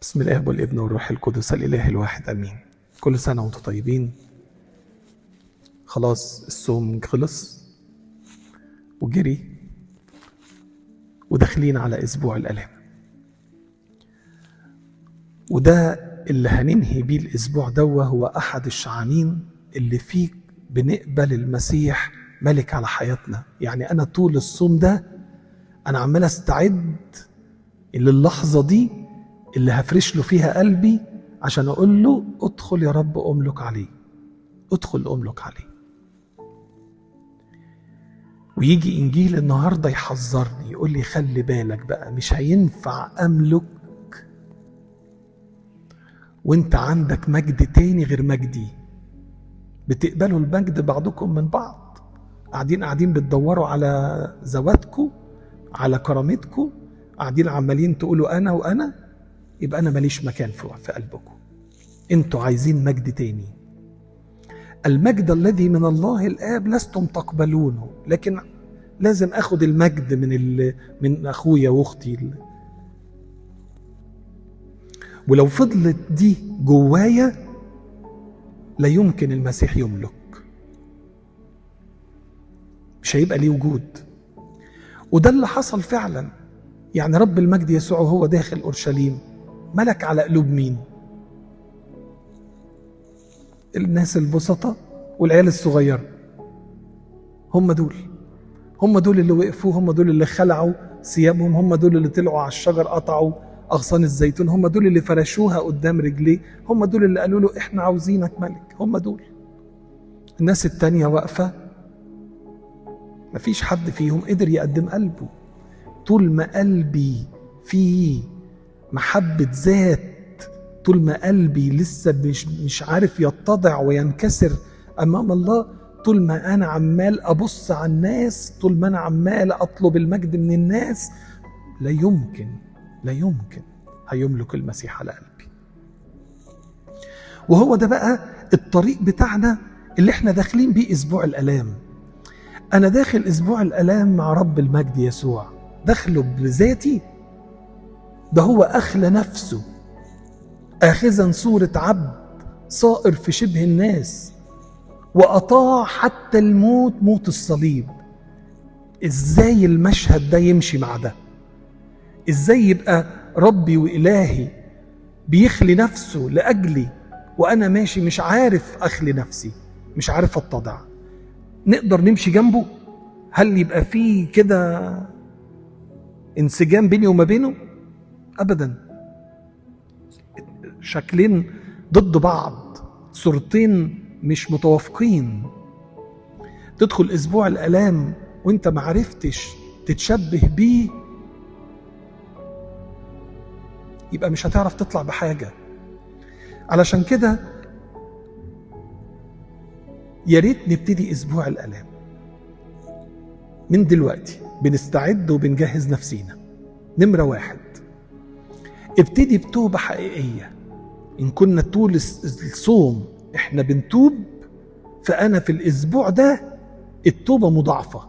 بسم الله والابن والروح القدس الإله الواحد أمين. كل سنة وانتم طيبين. خلاص الصوم خلص وجري وداخلين على أسبوع الآلام، وده اللي هننهي بيه الأسبوع ده. هو أحد الشعانين اللي فيه بنقبل المسيح ملك على حياتنا. يعني أنا طول الصوم ده أنا عمال أستعد للحظة دي اللي هفرش له فيها قلبي عشان أقول له ادخل يا رب أملك عليه، ادخل أملك عليه. ويجي إنجيل النهاردة يحذرني يقول لي خلي بالك بقى، مش هينفع أملك وانت عندك مجد تاني غير مجدي. بتقبلوا المجد بعضكم من بعض، قاعدين بتدوروا على ذواتكم، على كرامتكم، قاعدين عمالين تقولوا أنا وأنا، يبقى أنا ماليش مكان في قلبكم. انتوا عايزين مجد تاني. المجد الذي من الله الآب لستم تقبلونه، لكن لازم أخد المجد من أخويا وأختي. ولو فضلت دي جوايا لا يمكن المسيح يملك، مش هيبقى ليه وجود. وده اللي حصل فعلا. يعني رب المجد يسوع وهو داخل أورشليم ملك على قلوب مين؟ الناس البسطة والعيال الصغيرة. هم دول اللي وقفوا، هم دول اللي خلعوا ثيابهم، هم دول اللي طلعوا على الشجر قطعوا أغصان الزيتون، هم دول اللي فرشوها قدام رجليه، هم دول اللي قالوا له احنا عاوزينك ملك. هم دول. الناس التانية واقفة مفيش حد فيهم قدر يقدم قلبه. طول ما قلبي فيه محبة ذات، طول ما قلبي لسه مش عارف يتضع وينكسر أمام الله، طول ما أنا عمال أبص على الناس، طول ما أنا عمال أطلب المجد من الناس، لا يمكن هيملك المسيح على قلبي. وهو ده بقى الطريق بتاعنا اللي احنا داخلين بيه أسبوع الآلام. أنا داخل أسبوع الآلام مع رب المجد يسوع، داخله بذاتي. ده هو أخلى نفسه آخذا صورة عبد صائر في شبه الناس، وأطاع حتى الموت، موت الصليب. إزاي المشهد ده يمشي مع ده؟ إزاي يبقى ربي وإلهي بيخلي نفسه لأجلي وأنا ماشي مش عارف أخلي نفسي، مش عارف أتضع؟ نقدر نمشي جنبه؟ هل يبقى فيه كده انسجام بيني وما بينه؟ أبدا. شكلين ضد بعض، صورتين مش متوافقين. تدخل أسبوع الآلام وانت معرفتش تتشبه بيه، يبقى مش هتعرف تطلع بحاجة. علشان كده يا ريت نبتدي أسبوع الآلام من دلوقتي، بنستعد وبنجهز نفسينا. نمرة 1، ابتدي بتوبة حقيقية. إن كنا طول الصوم إحنا بنتوب، فأنا في الأسبوع ده التوبة مضاعفة،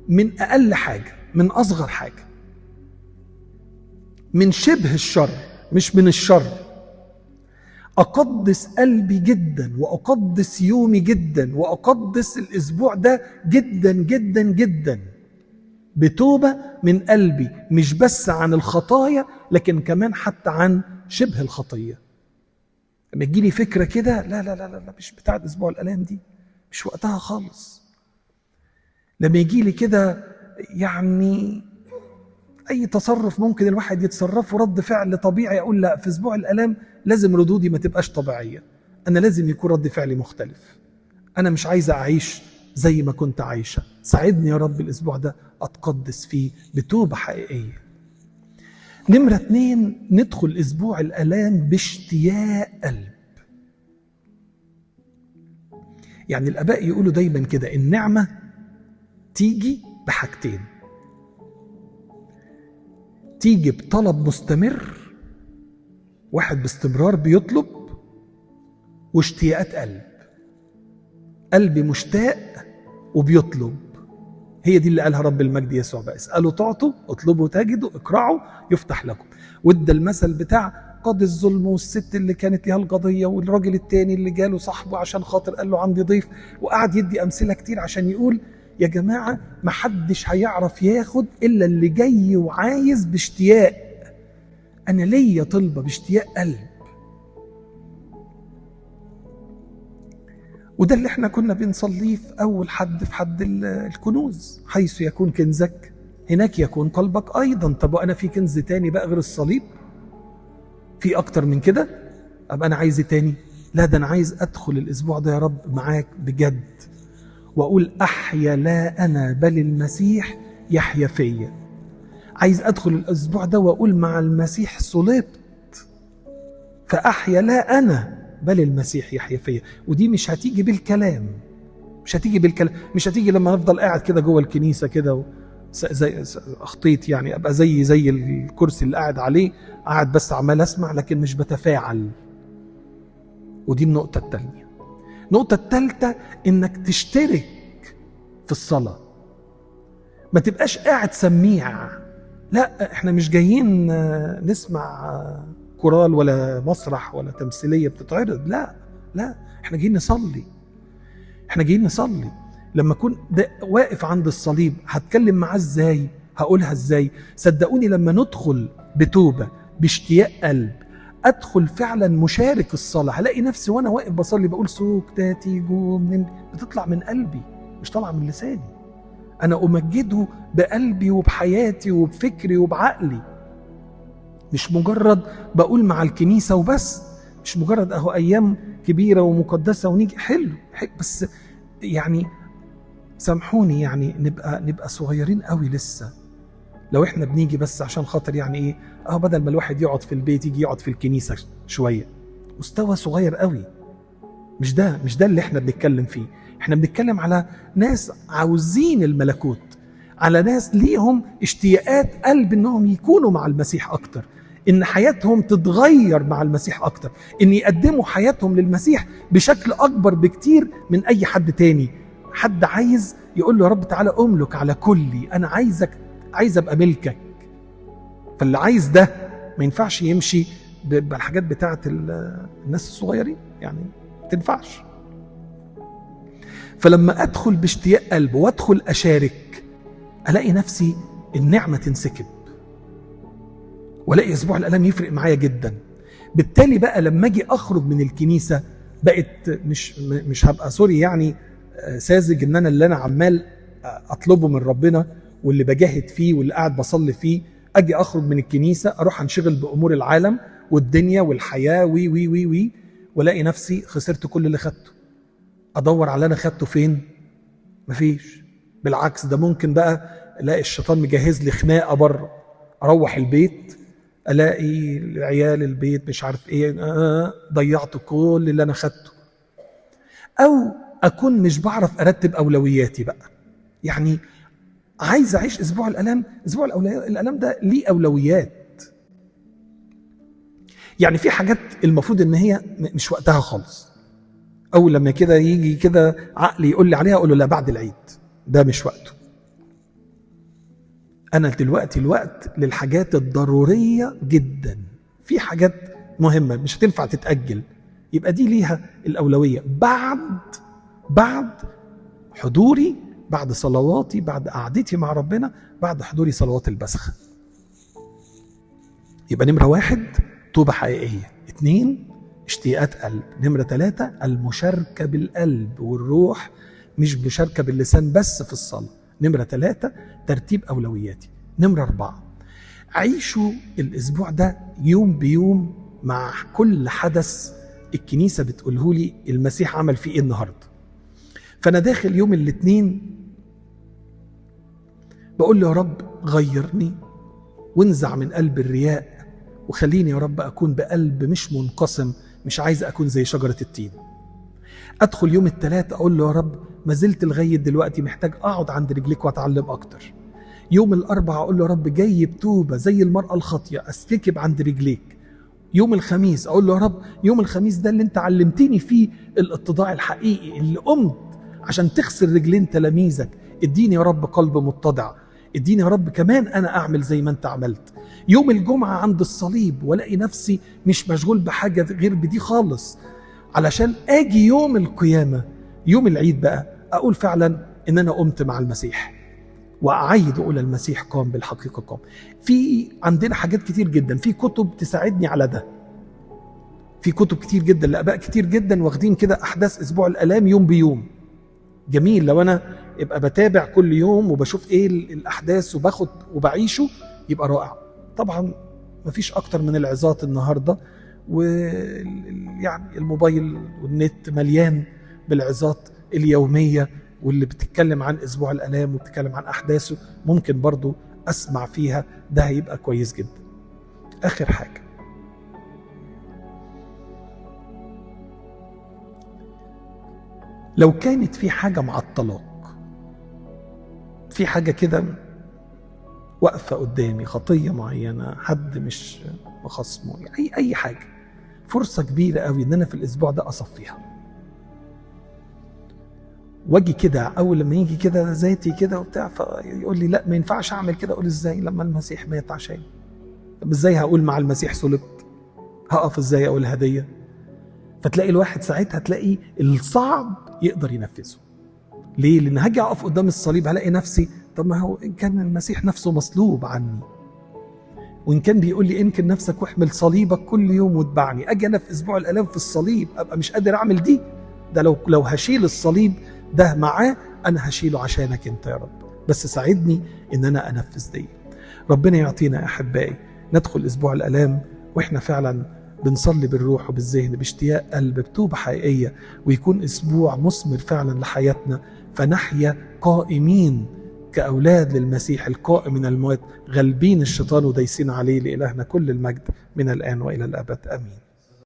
من أقل حاجة، من أصغر حاجة، من شبه الشر مش من الشر. أقدس قلبي جدا، وأقدس يومي جدا، وأقدس الأسبوع ده جدا جدا جدا بتوبة من قلبي، مش بس عن الخطايا لكن كمان حتى عن شبه الخطية. لما تجيلي فكرة كده، لا لا لا لا مش بتاعت أسبوع الآلام دي، مش وقتها خالص. لما يجيلي كده يعني أي تصرف ممكن الواحد يتصرفه رد فعل طبيعي، أقول لا، في أسبوع الآلام لازم ردودي ما تبقاش طبيعية. أنا لازم يكون رد فعلي مختلف. أنا مش عايزة أعيش زي ما كنت عايشة. ساعدني يا رب الأسبوع ده أتقدس فيه بتوبة حقيقية. نمرة 2، ندخل أسبوع الآلام باشتياق قلب. يعني الآباء يقولوا دايما كده، النعمة تيجي بحاجتين: تيجي بطلب مستمر، واحد باستمرار بيطلب، واشتياقات قلبي مشتاق وبيطلب. هي دي اللي قالها رب المجد يسوع بقى: اسألوا تعطوا، اطلبوا تجدوا، اقرعوا يفتح لكم. وادى المثل بتاع قاضي الظلم، والست اللي كانت لها القضية، والراجل التاني اللي جاله صاحبه عشان خاطر قال له عندي ضيف، وقعد يدي أمثلة كتير عشان يقول يا جماعة محدش هيعرف ياخد إلا اللي جاي وعايز باشتياق. أنا ليا طلبة باشتياق قلب. وده اللي احنا كنا بنصليه في أول حد في حد الكنوز، حيث يكون كنزك هناك يكون قلبك أيضا. طب وأنا في كنز تاني بقى غير الصليب؟ في أكتر من كده؟ أبقى أنا عايز تاني؟ لا، ده أنا عايز أدخل الأسبوع ده يا رب معاك بجد وأقول أحيا لا أنا بل المسيح يحيا فيا. عايز أدخل الأسبوع ده وأقول مع المسيح صلبت، فأحيا لا أنا بل المسيح يحيا فيا. ودي مش هتيجي بالكلام، مش هتيجي لما نفضل قاعد كده جوه الكنيسة كده زي أخطيت يعني، أبقى زي الكرسي اللي قاعد عليه، قاعد بس عمال أسمع لكن مش بتفاعل. ودي النقطة التانية. النقطة التالتة إنك تشترك في الصلاة، ما تبقاش قاعد سميع. لا، احنا مش جايين نسمع كورال ولا مسرح ولا تمثيلية بتتعرض، لا، احنا جايين نصلي. لما اكون واقف عند الصليب هتكلم معاه ازاي؟ هقولها ازاي؟ صدقوني لما ندخل بتوبة باشتياق قلب، ادخل فعلا مشارك الصلاة، هلاقي نفسي وانا واقف بصلي بقول سوكتاتي بتطلع من قلبي، مش طالعة من لساني. انا امجده بقلبي وبحياتي وبفكري وبعقلي، مش مجرد بقول مع الكنيسة وبس، مش مجرد اهو ايام كبيرة ومقدسة ونيجي حلو بس يعني سامحوني يعني نبقى صغيرين قوي لسه لو احنا بنيجي بس عشان خاطر يعني ايه بدل ما الواحد يقعد في البيت يجي يقعد في الكنيسة شوية. مستوى صغير قوي. مش ده اللي احنا بنتكلم فيه. احنا بنتكلم على ناس عاوزين الملكوت، على ناس ليهم اشتياقات قلب انهم يكونوا مع المسيح اكتر، ان حياتهم تتغير مع المسيح اكتر، ان يقدموا حياتهم للمسيح بشكل اكبر بكتير من اي حد تاني. حد عايز يقول له يا رب تعالى املك على كلي، انا عايز ابقى ملكك. فاللي عايز ده ما ينفعش يمشي بالحاجات بتاعت الناس الصغيرين، يعني ما تنفعش. فلما ادخل باشتياق قلب وادخل اشارك، الاقي نفسي النعمة تنسكب، والاقي اسبوع الالام يفرق معايا جدا. بالتالي بقى لما اجي اخرج من الكنيسة بقت مش هبقى سوري يعني ساذج ان انا اللي انا عمال اطلبه من ربنا واللي بجاهد فيه واللي قاعد بصلي فيه، اجي اخرج من الكنيسة اروح انشغل بامور العالم والدنيا والحياة وي وي وي وي والاقي نفسي خسرت كل اللي خدته. ادور على اللي انا خدته فين؟ مفيش. بالعكس، ده ممكن بقى الاقي الشيطان مجهز لي خناقة بره، اروح البيت الاقي العيال البيت مش عارف ايه، ضيعت كل اللي انا خدته. او اكون مش بعرف ارتب اولوياتي بقى. يعني عايز اعيش اسبوع الالام، اسبوع الالام ده ليه اولويات. يعني في حاجات المفروض ان هي مش وقتها خالص، اول لما كده يجي كده عقلي يقول لي عليها اقول له لا بعد العيد، ده مش وقته. انا دلوقتي الوقت للحاجات الضرورية جدا. في حاجات مهمة مش هتنفع تتأجل، يبقى دي ليها الأولوية بعد حضوري، بعد صلواتي، بعد قعدتي مع ربنا، بعد حضوري صلوات البسخة. يبقى نمرة 1 توبة حقيقية، 2 اشتياقات قلب، نمرة 3 المشاركة بالقلب والروح، مش مشاركة باللسان بس في الصلاة، نمرة 3 ترتيب أولوياتي، نمرة 4 عيشوا الأسبوع ده يوم بيوم مع كل حدث الكنيسة بتقوله لي المسيح عمل فيه إيه النهاردة. فأنا داخل يوم الاثنين بقول له يا رب غيرني وانزع من قلب الرياء، وخليني يا رب أكون بقلب مش منقسم، مش عايز أكون زي شجرة التين. أدخل يوم الثلاث أقول له يا رب ما زلت لغاية دلوقتي محتاج أقعد عند رجليك وأتعلم أكتر. يوم الأربعة أقول له يا رب جاي بتوبة زي المرأة الخاطية أستكب عند رجليك. يوم الخميس أقول له يا رب يوم الخميس ده اللي أنت علمتني فيه الاتضاع الحقيقي، اللي قمت عشان تغسل رجلين تلاميذك، اديني يا رب قلب متضع، اديني يا رب كمان أنا أعمل زي ما أنت عملت. يوم الجمعة عند الصليب والاقي نفسي مش مشغول بحاجة غير بدي خالص، علشان اجي يوم القيامة يوم العيد بقى اقول فعلا ان انا قمت مع المسيح، واعيد اقول المسيح قام بالحقيقة قام. في عندنا حاجات كتير جدا، في كتب تساعدني على ده، في كتب كتير جدا لآباء كتير جدا واخدين كده احداث اسبوع الالام يوم بيوم. جميل لو انا ابقى بتابع كل يوم وبشوف ايه الاحداث وباخد وبعيشه، يبقى رائع. طبعا مفيش اكتر من العظات النهارده، ويعني الموبايل والنت مليان بالعظات اليوميه واللي بتتكلم عن اسبوع الالام وبتتكلم عن احداثه، ممكن برضو اسمع فيها، ده هيبقى كويس جدا. اخر حاجه، لو كانت في حاجه معطلاك، في حاجه كده واقفه قدامي، خطيه معينه، حد مش مخصمه، اي حاجه، فرصه كبيره قوي ان انا في الاسبوع ده اصفيها. واجي كده اول لما يجي كده ذاتي كده وبتاع فيقول لي لا ما ينفعش اعمل كده، اقول ازاي لما المسيح مات عشان؟ طب ازاي هقول مع المسيح صلبت؟ هقف ازاي اقول هديه؟ فتلاقي الواحد ساعتها تلاقي الصعب يقدر ينفذه. ليه؟ لان هاجي اقف قدام الصليب هلاقي نفسي طب ما هو ان كان المسيح نفسه مصلوب عني، وان كان بيقول لي امكن نفسك واحمل صليبك كل يوم واتبعني، اجي انا في اسبوع الالام في الصليب ابقى مش قادر اعمل دي؟ ده لو هشيل الصليب ده معاه انا هشيله عشانك انت يا رب، بس ساعدني ان انا انفذ دي. ربنا يعطينا يا احبائي ندخل اسبوع الالام واحنا فعلا بنصلي بالروح وبالذهن باشتياق قلب بتوبة حقيقية، ويكون اسبوع مثمر فعلا لحياتنا، فنحيا قائمين كأولاد للمسيح القائم من الموت، غالبين الشيطان ودايسين عليه. لإلهنا كل المجد من الآن وإلى الأبد، آمين.